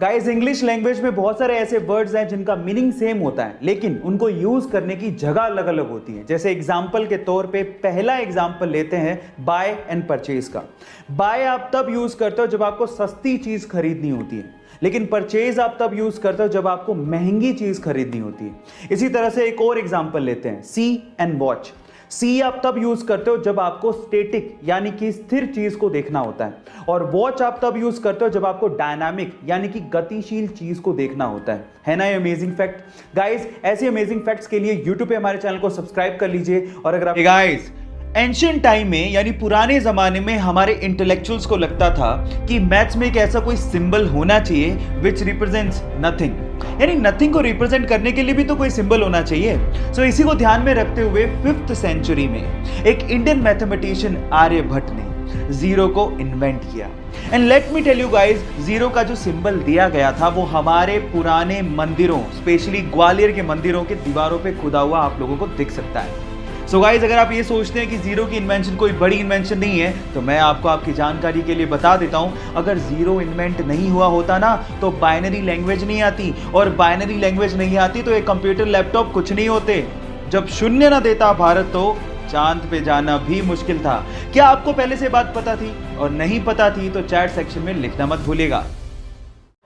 Guys, English language में बहुत सारे ऐसे वर्ड्स हैं जिनका मीनिंग सेम होता है, लेकिन उनको यूज करने की जगह अलग अलग होती है। जैसे एग्जाम्पल के तौर पे पहला एग्जाम्पल लेते हैं बाय एंड परचेज का। बाय आप तब यूज करते हो जब आपको सस्ती चीज खरीदनी होती है, लेकिन परचेज आप तब यूज करते हो जब आपको महंगी चीज खरीदनी होती है। इसी तरह से एक और एग्जाम्पल लेते हैं सी एंड वॉच। सी आप तब यूज करते हो जब आपको स्टेटिक यानी कि स्थिर चीज को देखना होता है, और वॉच आप तब यूज करते हो जब आपको डायनामिक यानी कि गतिशील चीज को देखना होता है ना। ये अमेजिंग फैक्ट। गाइस, ऐसे अमेजिंग फैक्ट्स के लिए यूट्यूब पे हमारे चैनल को सब्सक्राइब कर लीजिए। और अगर आप गाइस, एंशिएंट टाइम में यानी पुराने जमाने में हमारे इंटेलेक्चुअल्स को लगता था कि मैथ्स में एक ऐसा कोई सिंबल होना चाहिए विच रिप्रेजेंट्स नथिंग, यानी नथिंग को रिप्रेजेंट करने के लिए भी तो कोई सिंबल होना चाहिए। सो इसी को ध्यान में रखते हुए 5th सेंचुरी में एक इंडियन मैथमेटिशियन आर्यभट्ट ने जीरो को इन्वेंट किया। And let me tell you guys, zero का जो सिंबल दिया गया था वो हमारे पुराने मंदिरों, स्पेशली ग्वालियर के मंदिरों के दीवारों पे खुदा हुआ आप लोगों को दिख सकता है। सो गाइस, अगर आप ये सोचते हैं कि जीरो की इन्वेंशन कोई बड़ी इन्वेंशन नहीं है, तो मैं आपको आपकी जानकारी के लिए बता देता हूं, अगर जीरो इन्वेंट नहीं हुआ होता ना तो बाइनरी लैंग्वेज नहीं आती, और बाइनरी लैंग्वेज नहीं आती तो एक कंप्यूटर लैपटॉप कुछ नहीं होते। जब शून्य ना देता भारत तो चांद पे जाना भी मुश्किल था। क्या आपको पहले से बात पता थी? और नहीं पता थी तो चैट सेक्शन में लिखना मत भूलिएगा।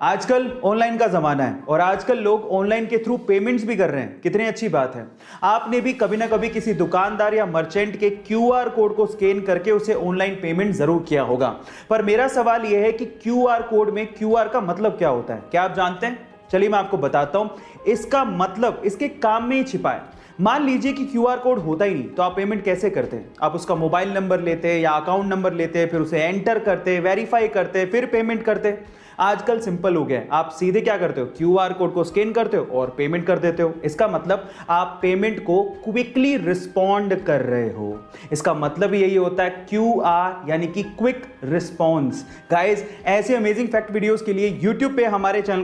आजकल ऑनलाइन का जमाना है और आजकल लोग ऑनलाइन के थ्रू पेमेंट्स भी कर रहे हैं। कितनी अच्छी बात है। आपने भी कभी ना कभी किसी दुकानदार या मर्चेंट के क्यूआर कोड को स्कैन करके उसे ऑनलाइन पेमेंट जरूर किया होगा। पर मेरा सवाल यह है कि क्यूआर कोड में क्यूआर का मतलब क्या होता है? क्या आप जानते हैं? चलिए मैं आपको बताता हूं। इसका मतलब इसके काम में ही छिपा है। मान लीजिए कि क्यूआर कोड होता ही नहीं तो आप पेमेंट कैसे करते हैं? आप उसका मोबाइल नंबर लेते या अकाउंट नंबर लेते, फिर उसे एंटर करते, वेरीफाई करते, फिर पेमेंट करते। आजकल सिंपल हो गया है, आप सीधे क्या करते हो, क्यूआर कोड को स्कैन करते हो और पेमेंट कर देते हो। इसका मतलब आप पेमेंट को क्विकली रिस्पॉन्ड कर रहे हो। इसका मतलब यही होता है क्यूआर यानी कि क्विक रिस्पॉन्स। गाइस, ऐसे अमेजिंग फैक्ट वीडियोस के लिए यूट्यूब पे हमारे चैनल को